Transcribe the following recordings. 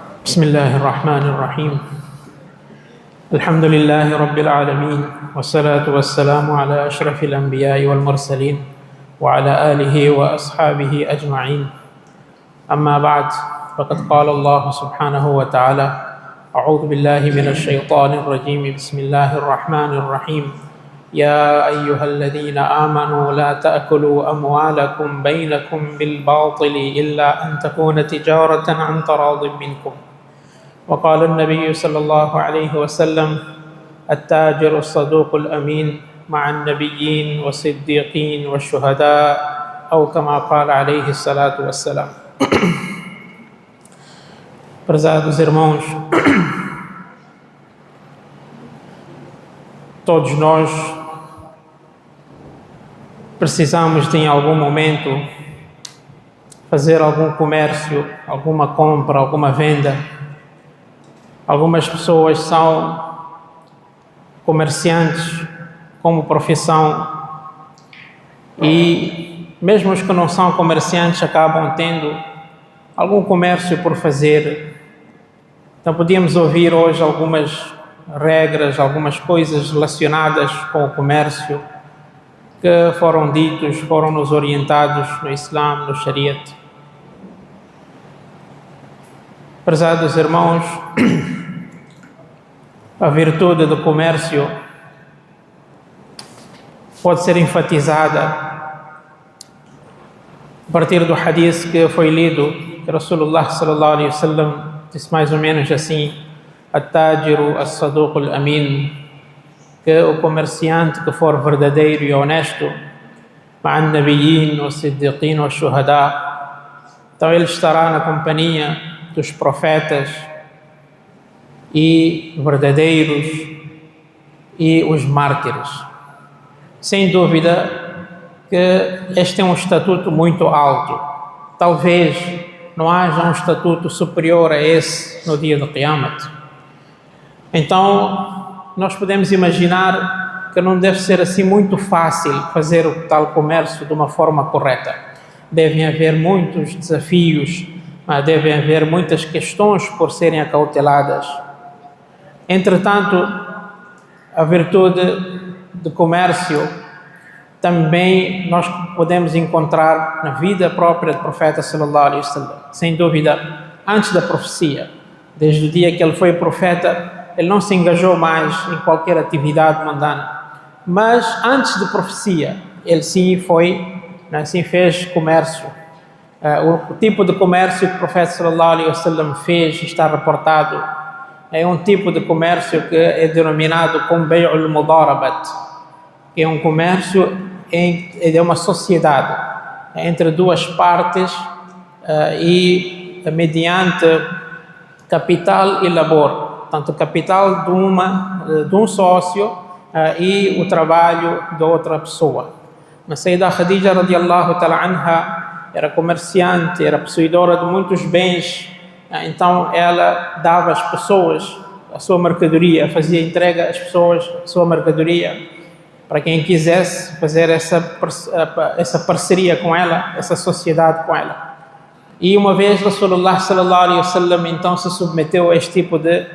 بسم الله الرحمن الرحيم الحمد لله رب العالمين والصلاة والسلام على أشرف الأنبياء والمرسلين وعلى آله وأصحابه أجمعين أما بعد فقد قال الله سبحانه وتعالى أعوذ بالله من الشيطان الرجيم بسم الله الرحمن الرحيم يا أيها الذين آمنوا لا تأكلوا أموالكم بينكم بالباطل إلا أن تكون تجارة عن تراض منكم وقال النبي صلى الله عليه وسلم التاجر الصدوق الأمين مع النبيين والصديقين والشهداء أو كما قال عليه الصلاة والسلام. Prezados irmãos, todos nós precisamos de em algum momento fazer algum comércio, alguma compra, alguma venda. Algumas pessoas são comerciantes como profissão e mesmo os que não são comerciantes acabam tendo algum comércio por fazer. Então podíamos ouvir hoje algumas regras, algumas coisas relacionadas com o comércio que foram ditos, foram nos orientados no Islã, no Shariat. Prezados irmãos, a virtude do comércio pode ser enfatizada a partir do hadith que foi lido, que Rasulullah sallallahu alaihi wasallam disse mais ou menos assim: At-tajiru as-saduq al-amin, que o comerciante que for verdadeiro e honesto, ma'an nabiyyin was-siddiqin wash-shuhada, então ele estará na companhia dos profetas e verdadeiros e os mártires. Sem dúvida que este é um estatuto muito alto. Talvez não haja um estatuto superior a esse no dia do Qiyamat. Então, nós podemos imaginar que não deve ser assim muito fácil fazer o tal comércio de uma forma correta. Devem haver muitos desafios, devem haver muitas questões por serem acauteladas. Entretanto, a virtude do comércio também nós podemos encontrar na vida própria do profeta sallallahu alaihi wasallam. Sem dúvida, antes da profecia, desde o dia que ele foi profeta, ele não se engajou mais em qualquer atividade mundana. Mas antes da profecia, ele sim fez comércio. O tipo de comércio que o profeta sallallahu alaihi wasallam fez está reportado. É um tipo de comércio que é denominado como Bay'ul Mudarabat, que é um comércio é uma sociedade entre duas partes e mediante capital e labor, tanto capital de um sócio e o trabalho de outra pessoa. Mas Sayyida Khadija radiyallahu ta'ala anha era comerciante, era possuidora de muitos bens, então ela dava às pessoas a sua mercadoria, fazia entrega às pessoas a sua mercadoria, para quem quisesse fazer essa parceria com ela, essa sociedade com ela. E uma vez Rasulullah sallallahu alaihi wasallam então se submeteu a este tipo de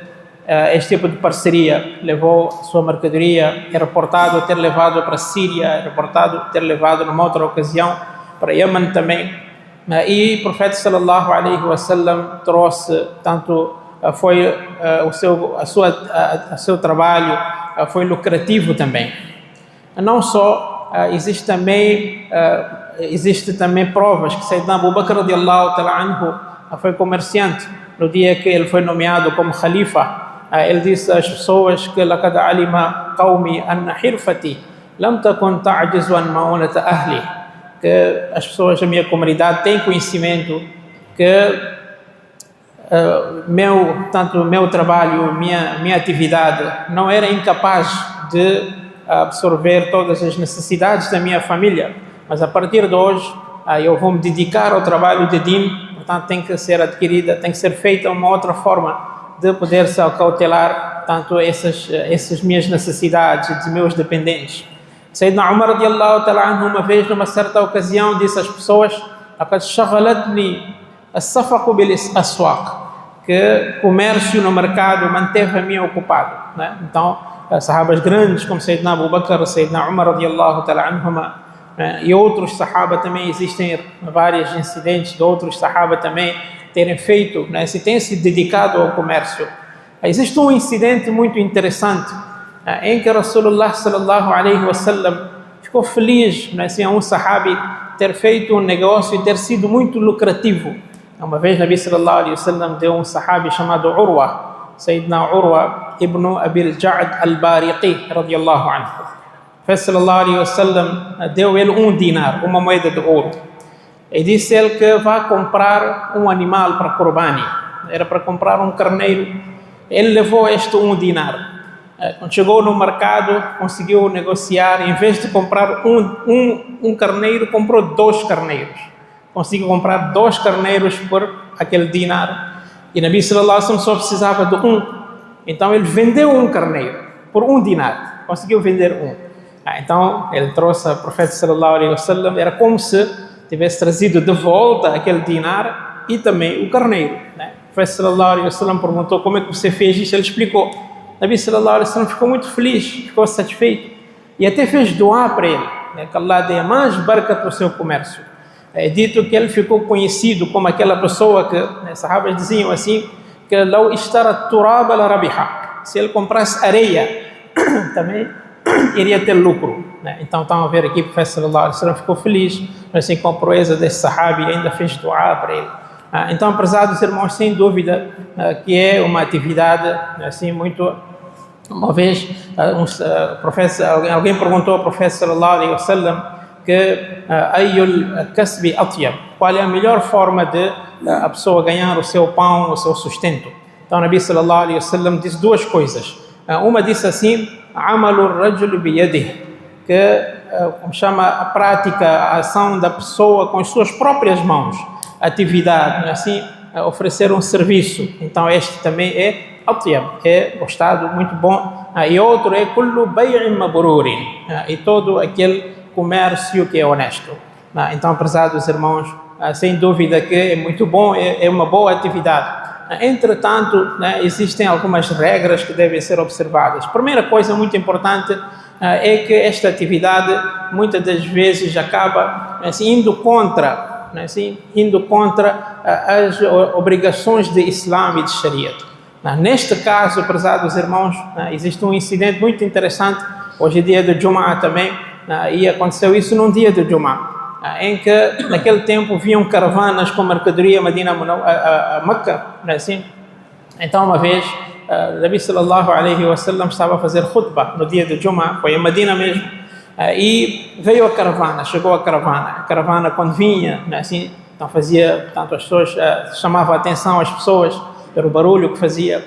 parceria, levou a sua mercadoria, é reportado ter levado para a Síria, é reportado ter levado numa outra ocasião para Yemen também. E o profeta sallallahu alaihi wasallam trouxe tanto o seu trabalho foi lucrativo também. Não só existe também provas que Sayyidina Abu Bakr radiyallahu ta'ala anhu foi comerciante. No dia que ele foi nomeado como khalifa, ele disse às pessoas que laqad alima qawmi anna hirfati lam takun ta'jizu an ma'unata ahli, que as pessoas da minha comunidade têm conhecimento que tanto o meu trabalho, minha atividade não era incapaz de absorver todas as necessidades da minha família, mas a partir de hoje eu vou me dedicar ao trabalho de Din, portanto tem que ser adquirida, tem que ser feita uma outra forma de poder se acautelar tanto essas minhas necessidades e dos meus dependentes. Sayyidina Umar radiyallahu ta'ala anhu uma vez numa certa ocasião disse às pessoas: "Laqad shaghalatni as-safaqu bil aswaq", que comércio no mercado manteve a mim ocupado, né? Então, sahabas grandes como Sayyidina Abu Bakr, Sayyidina Umar radiyallahu ta'ala anhuma, e outros sahaba também, existem vários incidentes de outros sahaba também terem feito, né, têm se dedicado ao comércio. Existe um incidente muito interessante em que Rasulullah sallallahu alaihi wasallam ficou feliz, né, assim, a um sahabi ter feito um negócio e ter sido muito lucrativo. Uma vez Nabi sallallahu alaihi wasallam deu um sahabi chamado Urwa, Sayyidina Urwa ibn Abil Ja'd al-Bariqi radiyallahu anhu. O Profeta sallallahu alaihi wasallam deu ele um dinar, uma moeda de ouro, e disse ele que vai comprar um animal para Qurbani. Era para comprar um carneiro. Ele levou este um dinar. Quando chegou no mercado, conseguiu negociar. Em vez de comprar um carneiro, comprou 2 carneiros. Conseguiu comprar 2 carneiros por aquele dinar. E Nabi sallallahu alaihi wasallam só precisava de um. Então ele vendeu um carneiro por um dinar. Conseguiu vender um. Então ele trouxe ao Profeta sallallahu alaihi wasallam. Era como se tivesse trazido de volta aquele dinar e também o carneiro, né? O Profeta sallallahu alaihi wasallam perguntou: como é que você fez isso? Ele explicou. Nabi sallallahu alaihi wasallam ficou muito feliz, ficou satisfeito e até fez doar para ele, né, que Allah dê mais barca para o seu comércio. É dito que ele ficou conhecido como aquela pessoa que, né, sahabas diziam assim, que "Lau ishtara turaba la rabiha", se ele comprasse areia também iria ter lucro, né? Então estão a ver aqui, o Profeta sallallahu alaihi wasallam ficou feliz, assim, com a proeza desse sahabi, ainda fez doar para ele. Então, prezados irmãos, sem dúvida que é uma atividade assim muito. Uma vez alguém perguntou ao Profeta sallallahu alaihi wasallam que ayul kasbi atyab, qual é a melhor forma de a pessoa ganhar o seu pão, o seu sustento. Então Nabi sallallahu alaihi wasallam disse 2 coisas. Uma disse assim: amalu rajul biyadihi, que como chama a prática, a ação da pessoa com as suas próprias mãos, atividade, assim, oferecer um serviço. Então este também é atyab, é o estado muito bom. E outro é kullu bay'in mabrurin, e todo aquele comércio que é honesto. Então, prezados irmãos, sem dúvida que é muito bom, é uma boa atividade. Entretanto, né, existem algumas regras que devem ser observadas. Primeira coisa muito importante é que esta atividade muitas das vezes acaba assim, indo contra as obrigações de Islã e de Sharia. Neste caso, prezados irmãos, existe um incidente muito interessante. Hoje é dia do Jum'ah também, e aconteceu isso num dia do Jum'ah, em que naquele tempo vinham caravanas com mercadoria a Meca, assim. Então uma vez Nabi sallallahu alaihi wasallam estava a fazer khutbah no dia do Jum'ah, foi em Medina mesmo, e veio a caravana, chegou a caravana quando vinha, assim, então portanto as pessoas chamavam a atenção às pessoas pelo barulho que fazia.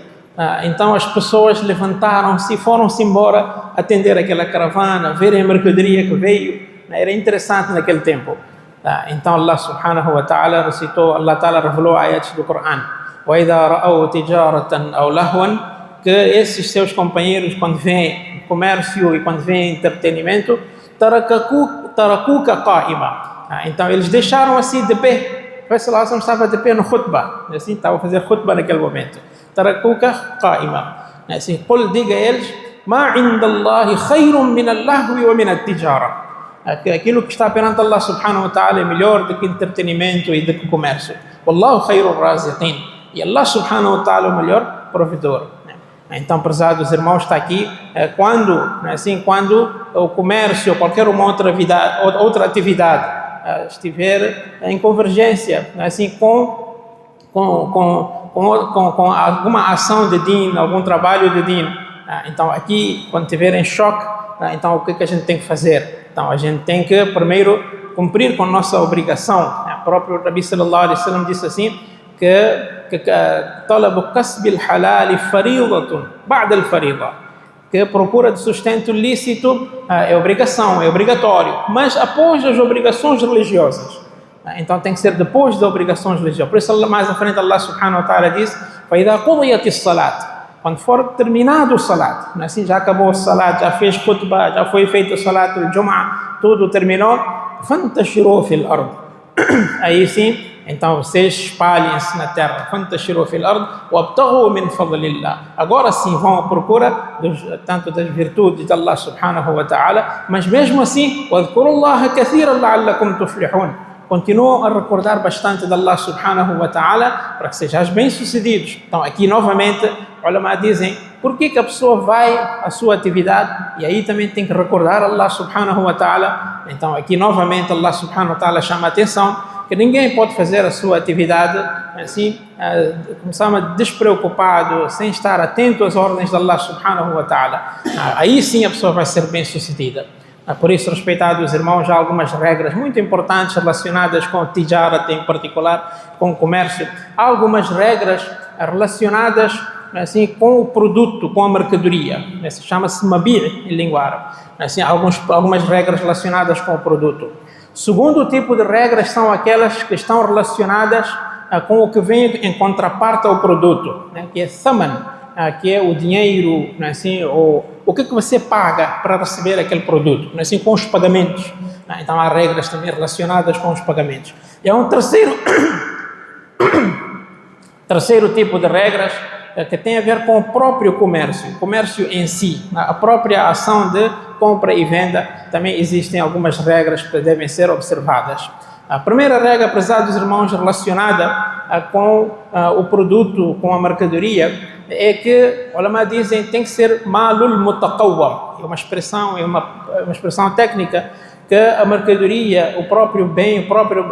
Então as pessoas levantaram-se e foram-se embora atender aquela caravana, verem a mercadoria que veio. Era interessante naquele tempo. Então Allah subhanahu wa ta'ala recitou, Allah ta'ala revelou ayats do Coran: وَإِذَا رَأَوْا تِجَارَةً أَوْ لَهْوًا, que esses seus companheiros, quando vêm comércio e quando vêm entretenimento, تَرَكُوكَ قَائِمًا, então eles deixaram assim de pé. O Profeta sallallahu alaihi wasallam estava de pé no khutbah, assim, estava a fazer khutbah naquele momento. تَرَكُوكَ قَائِمًا, assim, قُلْ, diga a eles: مَا عِنْدَ اللَّهِ خَيْرٌ مِنَ اللَّهْوِ وَمِنَ التِّجَارَةِ, aquilo que está perante Allah subhanahu wa ta'ala é melhor do que entretenimento e do que comércio. Wallahu khairur raziqin, e Allah subhanahu wa ta'ala é o melhor provedor. Então, prezados irmãos, está aqui quando o comércio ou qualquer uma outra atividade estiver em convergência, assim, com alguma ação de din, algum trabalho de din. Então aqui, quando estiver em choque, então o que a gente tem que fazer? Então a gente tem que primeiro cumprir com a nossa obrigação. O próprio Nabi sallallahu alaihi wasallam disse assim, que talabu kasbil halal faridatun ba'da al-farida, que a procura de sustento lícito é obrigação, é obrigatório, mas após as obrigações religiosas. Então tem que ser depois das obrigações religiosas. Por isso mais à frente Allah subhanahu wa ta'ala diz: فَإِذَا قُضِيَتِ الصَّلَاةِ, quando for terminado o salat, assim, já acabou o salat, já fez khutbah, já foi feito o salat do Jum'ah, tudo terminou, فَانْتَشِرُوا فِي الْأَرْضِ, aí sim Então vocês espalhem-se na terra. فانتشروا في الأرض وابتغوا من فضل الله. Agora sim vão à procura tanto das virtudes de Allah subhanahu wa ta'ala, mas mesmo assim واذكروا الله كثيرا لعلكم تفلحون. Continuam a recordar bastante de Allah subhanahu wa ta'ala para que sejam bem-sucedidos. Então aqui novamente, ulama dizem, por que a pessoa vai à sua atividade e aí também tem que recordar Allah subhanahu wa ta'ala? Então aqui novamente Allah subhanahu wa ta'ala chama a atenção que ninguém pode fazer a sua atividade assim, começar despreocupado, sem estar atento às ordens de Allah subhanahu wa ta'ala. Aí sim a pessoa vai ser bem-sucedida. Por isso, respeitados irmãos, há algumas regras muito importantes relacionadas com o tijarat, em particular com o comércio. Há algumas regras relacionadas assim, com o produto, com a mercadoria. Chama-se mabi' em língua árabe. Assim, algumas regras relacionadas com o produto. Segundo tipo de regras são aquelas que estão relacionadas com o que vem em contraparte ao produto, que é thaman, que é o dinheiro, assim, o que você paga para receber aquele produto, assim, com os pagamentos. Então há regras também relacionadas com os pagamentos. E há um terceiro tipo de regras que tem a ver com o próprio comércio, o comércio em si, a própria ação de compra e venda. Também existem algumas regras que devem ser observadas. A primeira regra, prezados irmãos, relacionada com o produto, com a mercadoria, é que, ulama dizem, tem que ser malul mutaqawwam. É uma expressão técnica que a mercadoria, o próprio bem, o próprio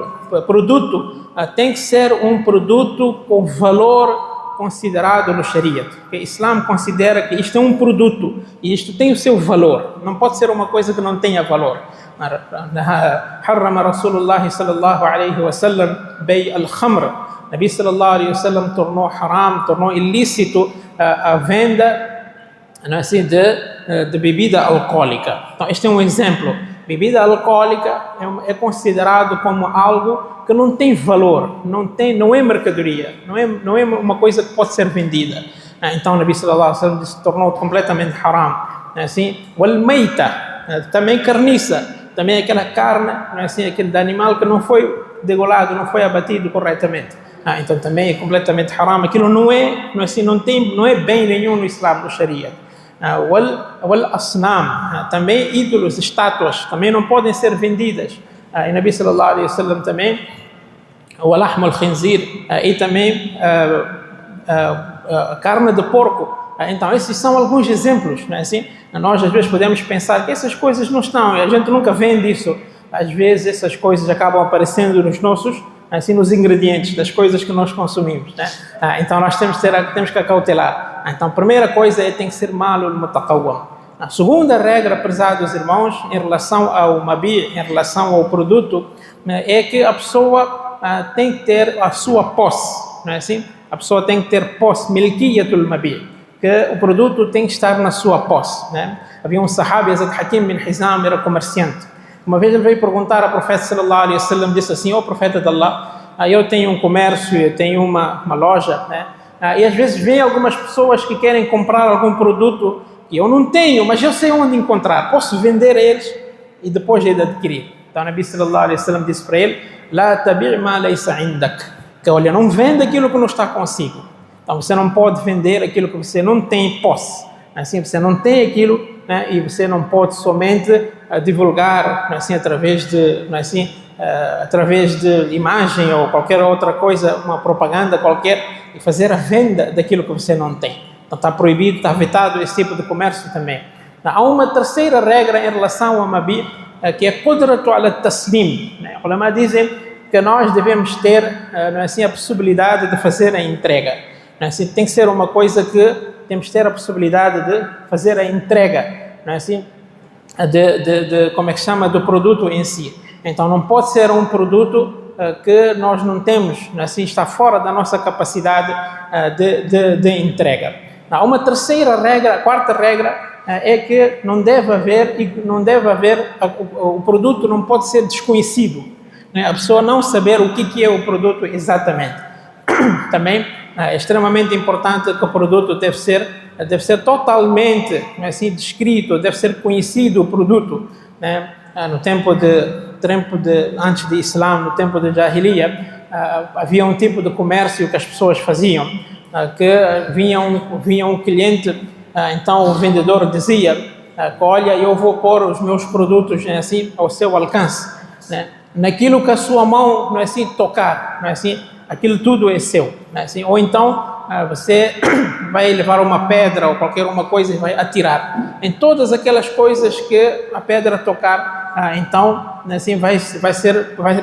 produto, tem que ser um produto com valor considerado no Sharia. O Islã considera que isto é um produto e isto tem o seu valor. Não pode ser uma coisa que não tenha valor. حرم رسول الله صلى الله عليه وسلم بيع الخمر. Nabi sallallahu alaihi wasallam tornou haram, tornou ilícito a venda assim, de bebida alcoólica. Então este é um exemplo. Bebida alcoólica é considerado como algo que não tem valor, não é mercadoria, não é uma coisa que pode ser vendida. Então Nabi sallallahu alaihi wasallam se tornou completamente haram. Assim, wal meita, também carniça. Também aquela carne, assim, aquele animal que não foi degolado, não foi abatido corretamente. Então também é completamente haram. Aquilo não é bem nenhum no Islã, no Sharia. Wal asnam, também ídolos, estátuas, também não podem ser vendidas. E Nabi sallallahu alaihi wasallam também, wal lahm al khinzir, e também carne de porco. Então esses são alguns exemplos, não é assim? Nós às vezes podemos pensar que essas coisas não estão, a gente nunca vende isso. Às vezes essas coisas acabam aparecendo nos ingredientes das coisas que nós consumimos, né? Então nós temos que acautelar. Então a primeira coisa tem que ser malul mutaqawwam. A segunda regra, prezados irmãos, em relação ao mabi, em relação ao produto, é que a pessoa tem que ter a sua posse, não é assim? A pessoa tem que ter posse, milkiyatul mabi, que o produto tem que estar na sua posse, né? Havia um sahabi, Yazid Hakim bin Hizam, era comerciante. Uma vez ele veio perguntar ao profeta sallallahu alaihi wasallam, disse assim: ó profeta de Allah, eu tenho um comércio, eu tenho uma loja, né? E às vezes vem algumas pessoas que querem comprar algum produto que eu não tenho, mas eu sei onde encontrar, posso vender a eles e depois ele adquirir. Então Nabi sallallahu alaihi wasallam disse para ele: la tabi' ma laysa indak, que olha, não venda aquilo que não está consigo. Então você não pode vender aquilo que você não tem posse. Assim, você não tem aquilo, né, e você não pode somente divulgar, assim, através de imagem ou qualquer outra coisa, uma propaganda qualquer, e fazer a venda daquilo que você não tem. Então está proibido, está vetado esse tipo de comércio também. Há uma terceira regra em relação ao mabi, que é qudratu ala taslim. Os ulama dizem que nós devemos ter assim, a possibilidade de fazer a entrega. Assim, tem que ser uma coisa que temos que ter a possibilidade de fazer a entrega, não é assim? Como é que chama, do produto em si. Então não pode ser um produto que nós não temos, não é assim, está fora da nossa capacidade de entrega. Há uma terceira regra, a quarta regra é que não deve haver o produto não pode ser desconhecido, né? A pessoa não saber o que é o produto exatamente. Também é extremamente importante que o produto deve ser totalmente, assim, descrito, deve ser conhecido o produto, né? No tempo antes de Islã, no tempo de Jahiliya, havia um tipo de comércio que as pessoas faziam, que vinha um cliente, então o vendedor dizia, olha, eu vou pôr os meus produtos assim ao seu alcance, né? Naquilo que a sua mão, não é assim, tocar, não é assim, aquilo tudo é seu, não é assim? Ou então você vai levar uma pedra ou qualquer uma coisa e vai atirar em todas aquelas coisas que a pedra tocar, então assim vai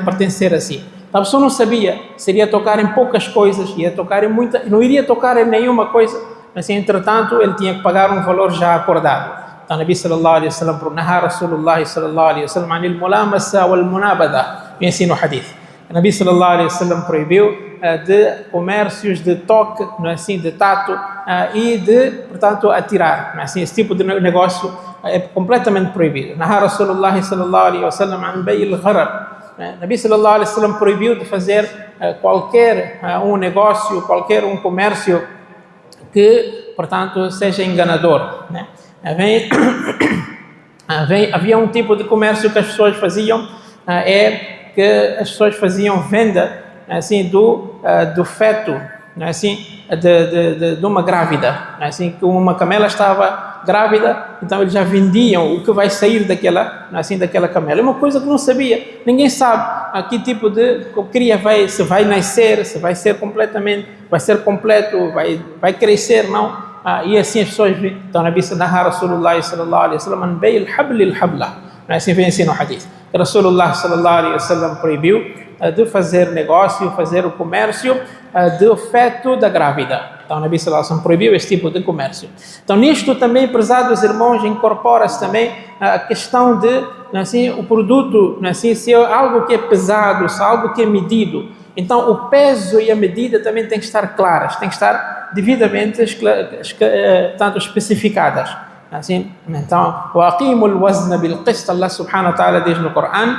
pertencer a si. Então a pessoa não sabia se iria tocar em poucas coisas, ia tocar em muita, não iria tocar em nenhuma coisa, mas assim, entretanto ele tinha que pagar um valor já acordado. Então Nabi sallallahu alaihi wasallam naha Rasulullah sallallahu alaihi wasallam anil mulamasa wal munabada, me ensina o hadith. Nabi sallallahu alaihi wasallam proibiu de comércios de toque, não é assim, de tato, e de, portanto, atirar, não é assim, esse tipo de negócio é completamente proibido. Naha Rasulullah sallallahu alaihi wasallam an bay'il gharar. Nabi sallallahu alaihi wasallam proibiu de fazer qualquer um negócio, qualquer um comércio que, portanto, seja enganador, né? Havia um tipo de comércio que as pessoas faziam, que as pessoas faziam venda assim do feto, não é assim, de uma grávida, não é assim, que uma camela estava grávida, então eles já vendiam o que vai sair daquela, não é assim, daquela camela. É uma coisa que não sabia, ninguém sabe que tipo de cria se vai nascer, se vai ser completamente, vai ser completo, vai crescer, não. E assim as pessoas, então Nabi Rasulullah sallallahu alaihi wasallam an bay'il habli al habla, não é assim, vem assim no hadith. Rasulullah sallallahu alaihi wasallam proibiu de fazer negócio, fazer o comércio do feto da grávida. Então, Nabi sallallahu alaihi wasallam proibiu esse tipo de comércio. Então, nisto também, prezados irmãos, incorpora-se também a questão de, assim, o produto, assim, se é algo que é pesado, se é algo que é medido. Então, o peso e a medida também têm que estar claras, têm que estar devidamente tanto especificadas. Assim, então, وَأَقِيمُوا الْوَزْنَ بِالْقِسْطِ, Allah subhanahu wa ta'ala diz no Corão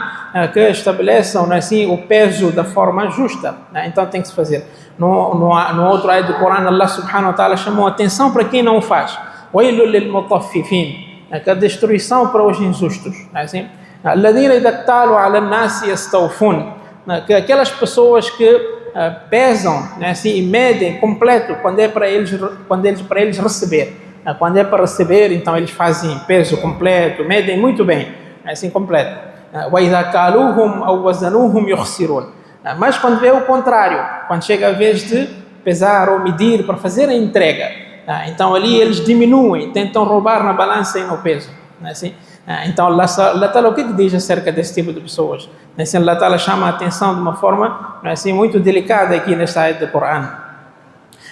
que estabeleçam assim o peso da forma justa, né? Então tem que se fazer. No outro ayat do Corão, Allah subhanahu wa ta'ala chamou a atenção para quem não o faz. وَيْلٌ لِلْمُطَفِّفِينَ, que a destruição para os injustos, né? Assim, الَّذِينَ إِذَا اكْتَالُوا عَلَى النَّاسِ يَسْتَوْفُونَ, que aquelas pessoas que pesam, né, assim, e medem completo quando é para eles receber. Quando é para receber, então eles fazem peso completo, medem muito bem, assim completo. وَإِذَا كَالُوهُمْ أَوْ وَزَنُوهُمْ يُخْسِرُونَ. Mas quando é o contrário, quando chega a vez de pesar ou medir para fazer a entrega, então ali eles diminuem, tentam roubar na balança e no peso, assim. Então Allah Ta'ala, o que diz acerca desse tipo de pessoas? Assim, Allah Ta'ala chama a atenção de uma forma assim muito delicada aqui nesta ayat do Corão.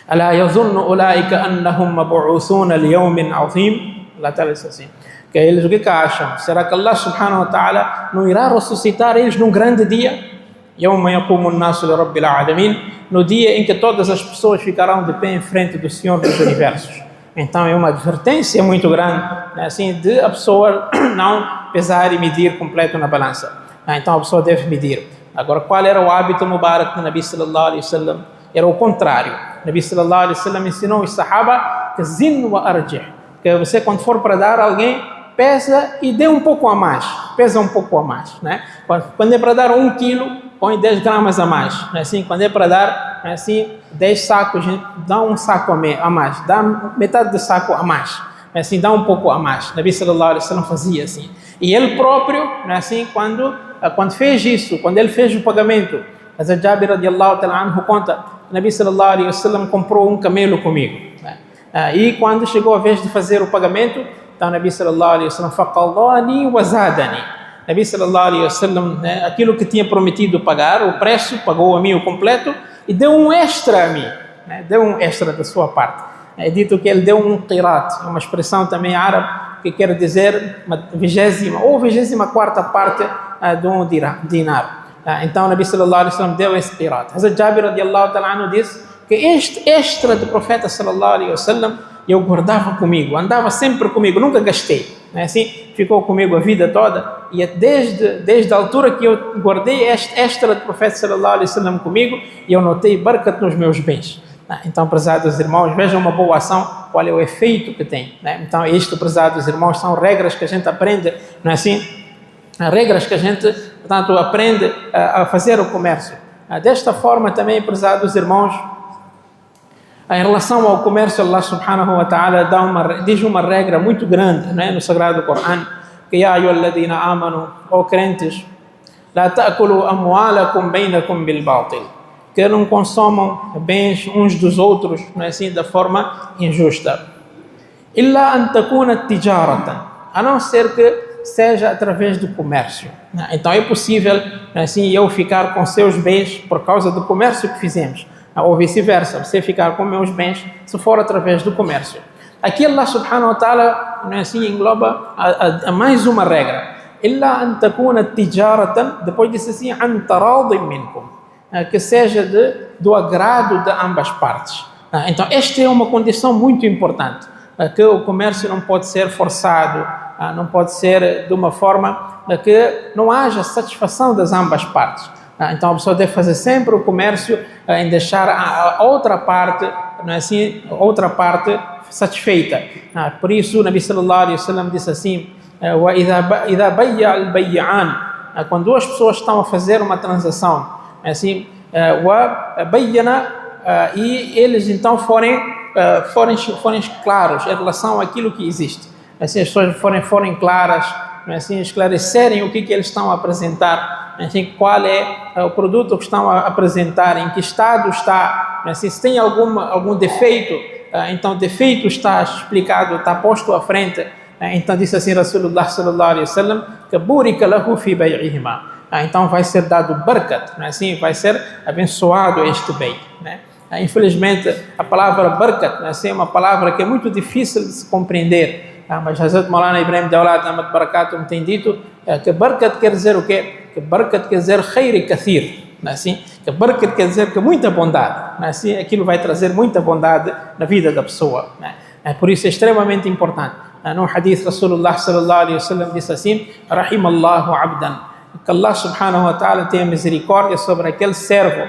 ألا يظن أولئك أنهم مبعوثون ليوم عظيم. Allah Ta'ala diz assim, que eles o que acham? Será que Allah subhanahu wa ta'ala não irá ressuscitar eles num grande dia? يوم يقوم الناس لرب العالمين, no dia em que todas as pessoas ficarão de pé em frente do Senhor dos Universos. Então é uma advertência muito grande, né, assim, de a pessoa não pesar e medir completo na balança. Então a pessoa deve medir. Agora, qual era o hábito mubarak do Nabi sallallahu alaihi wasallam? Era o contrário. Nabi sallallahu alaihi wasallam ensinou os sahaba que zin wa arjih, que você quando for para dar a alguém, pesa e dê um pouco a mais, pesa um pouco a mais, né? Quando é para dar 1 quilo, põe 10 gramas a mais, né? Assim, quando é para dar, assim, 10 sacos, dá um saco a mais, dá metade do saco a mais, assim, dá um pouco a mais. Nabi sallallahu alaihi wasallam fazia assim. E ele próprio, né, assim, quando fez isso, quando ele fez o pagamento, Hazrat Jabir radiallahu ta'ala anhu conta, Nabi sallallahu alaihi wasallam comprou um camelo comigo, né? E quando chegou a vez de fazer o pagamento, então Nabi sallallahu alaihi wasallam faqadani wa zadani. Nabi sallallahu alaihi wasallam, né, aquilo que tinha prometido pagar, o preço, pagou a mim o completo e deu um extra a mim, né? Deu um extra da sua parte. É dito que ele deu um qirat, uma expressão também árabe que quer dizer uma 20ª ou 24ª parte de um dinar. Então Nabi sallallahu alaihi wasallam deu esse qirat. Hazrat Jabir radiallahu ta'ala anhu disse que este extra do profeta sallallahu alaihi wasallam eu guardava comigo, andava sempre comigo, nunca gastei, né? Assim, ficou comigo a vida toda e desde a altura que eu guardei este extra do profeta sallallahu alaihi wasallam comigo, e eu notei barakat nos meus bens. Então, prezados irmãos, vejam uma boa ação, qual é o efeito que tem, né? Então, isto, prezados irmãos, são regras que a gente aprende, não é assim? Regras que a gente, portanto, aprende a fazer o comércio. Desta forma também, prezados irmãos, em relação ao comércio, Allah subhanahu wa ta'ala diz uma regra muito grande, né, no Sagrado Corão, que ya ayyuhalladhina amanu, ó crentes, la ta'kulu amwalakum bainakum bil batil, que não consomam bens uns dos outros, não é assim, da forma injusta. Illa an takuna tijaratan, a não ser que seja através do comércio. Então é possível, assim, eu ficar com seus bens por causa do comércio que fizemos, ou vice-versa, você ficar com meus bens se for através do comércio. Aqui Allah subhanahu wa ta'ala, assim, engloba a mais uma regra. Illa an takuna tijaratan, depois disse assim, an taradin minkum, que seja do agrado de ambas partes. Então esta é uma condição muito importante, que o comércio não pode ser forçado, não pode ser de uma forma que não haja satisfação das ambas partes. Então a pessoa deve fazer sempre o comércio em deixar a outra parte, não é assim, outra parte satisfeita. Por isso o Nabi sallallahu alaihi wasallam disse assim: "Idha bayya al-bay'an", quando duas pessoas estão a fazer uma transação, assim, wa bayyana, e eles então forem claros em relação àquilo que existe, assim, as pessoas forem claras, assim, esclarecerem o que eles estão a apresentar, assim, qual é o produto que estão a apresentar, em que estado está, assim, se tem algum defeito, então o defeito está explicado, está posto à frente. Então disse assim Rasulullah sallallahu alaihi wasallam, que burika lahu fi bay'ihima, então vai ser dado barakat, assim, vai ser abençoado este bem, né? Infelizmente a palavra barakat, assim, é uma palavra que é muito difícil de se compreender, mas Hazrat Maulana Ibrahim Dawlat Ahmad Barakatum tem dito que barakat quer dizer o quê? Que barakat quer dizer khair kathir, assim, que barakat quer dizer que muita bondade, assim, aquilo vai trazer muita bondade na vida da pessoa, né? Por isso é extremamente importante. No hadith Rasulullah sallallahu alaihi wasallam disse assim: rahimallahu abdan, que Allah subhanahu wa ta'ala tenha misericórdia sobre aquele servo,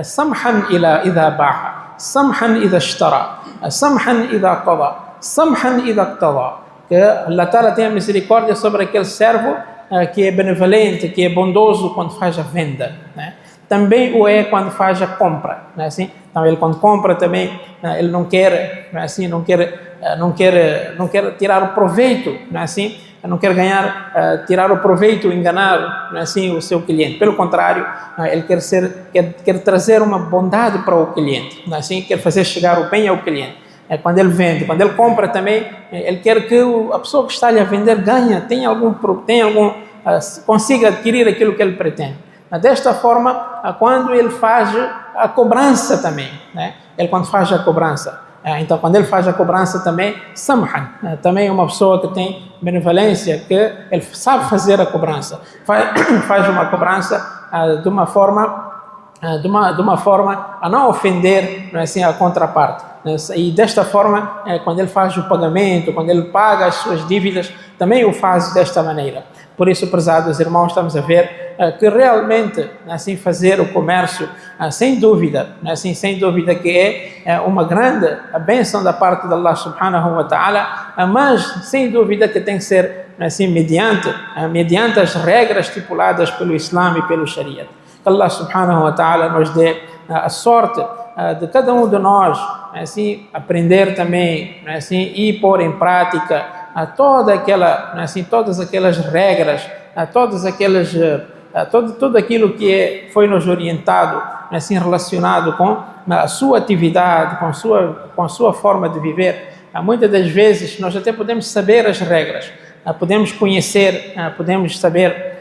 samhan idha ba'a, samhan idha ishtara, samhan idha qada, samhan idha iqtada, que Allah ta'ala tenha misericórdia sobre aquele servo que é benevolente, que é bondoso quando faz a venda, né? Também o é quando faz a compra, né? Assim, então ele quando compra também, ele não quer, assim, não quer tirar o proveito, né? Assim, não quer tirar o proveito, enganar, né? Assim, o seu cliente. Pelo contrário, ele quer trazer uma bondade para o cliente, né? Assim, quer fazer chegar o bem ao cliente. Quando ele vende, quando ele compra também, ele quer que a pessoa que está lhe a vender consiga adquirir aquilo que ele pretende. Desta forma, quando ele faz a cobrança também, né? Ele quando faz a cobrança, então quando ele faz a cobrança também, samhan, também é uma pessoa que tem benevolência, que ele sabe fazer a cobrança, faz uma cobrança de uma forma a não ofender, não é assim, a contraparte. E desta forma, quando ele faz o pagamento, quando ele paga as suas dívidas, também o faz desta maneira. Por isso, prezados irmãos, estamos a ver que realmente, assim, fazer o comércio, sem dúvida, assim, sem dúvida que é uma grande bênção da parte de Allah subhanahu wa ta'ala, mas sem dúvida que tem que ser, assim, mediante as regras estipuladas pelo Islã e pelo Sharia. Que Allah subhanahu wa ta'ala nos dê a sorte de cada um de nós, assim, aprender também, assim, e pôr em prática todas aquelas regras, tudo aquilo que foi nos orientado, assim, relacionado com a sua atividade, com a sua forma de viver. Muitas das vezes nós até podemos saber as regras, podemos conhecer, podemos saber,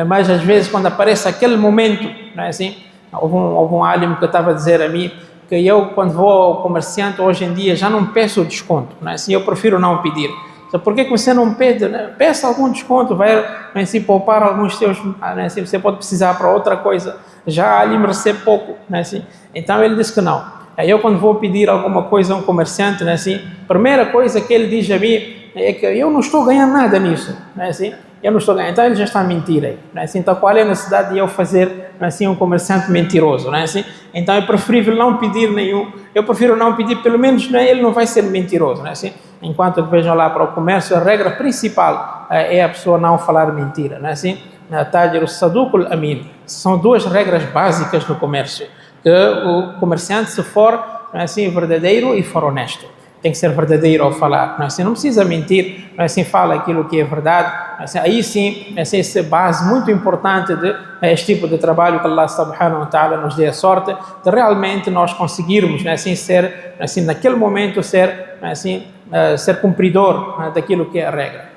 mas às vezes quando aparece aquele momento, não é assim? Houve um alim que estava a dizer a mim que eu, quando vou ao comerciante hoje em dia, já não peço desconto, não é assim? Eu prefiro não pedir. Então, por que você não pede? Peça algum desconto, vai assim, poupar alguns seus, não é assim? Você pode precisar para outra coisa, já ali me recebe pouco, não é assim? Então ele disse que não. Eu, quando vou pedir alguma coisa a um comerciante, não é assim? A primeira coisa que ele diz a mim é que eu não estou ganhando nada nisso, não é assim? Eu não estou ganhando, então ele já está a mentir aí, não é assim? Então qual é a necessidade de eu fazer, não é assim, um comerciante mentiroso, não é assim? Então é preferível não pedir nenhum, eu prefiro não pedir, pelo menos, não é, ele não vai ser mentiroso, não é assim? Enquanto que vejam lá para o comércio, a regra principal é a pessoa não falar mentira, não é assim? Tajir Saduq al-Amin. São duas regras básicas no comércio, que o comerciante, se for assim verdadeiro e for honesto, tem que ser verdadeiro ao falar, não precisa mentir, fala aquilo que é verdade, aí sim, essa é a base muito importante de este tipo de trabalho, que Allah subhanahu wa ta'ala nos dê a sorte de realmente nós conseguirmos, ser, naquele momento, ser cumpridor daquilo que é a regra.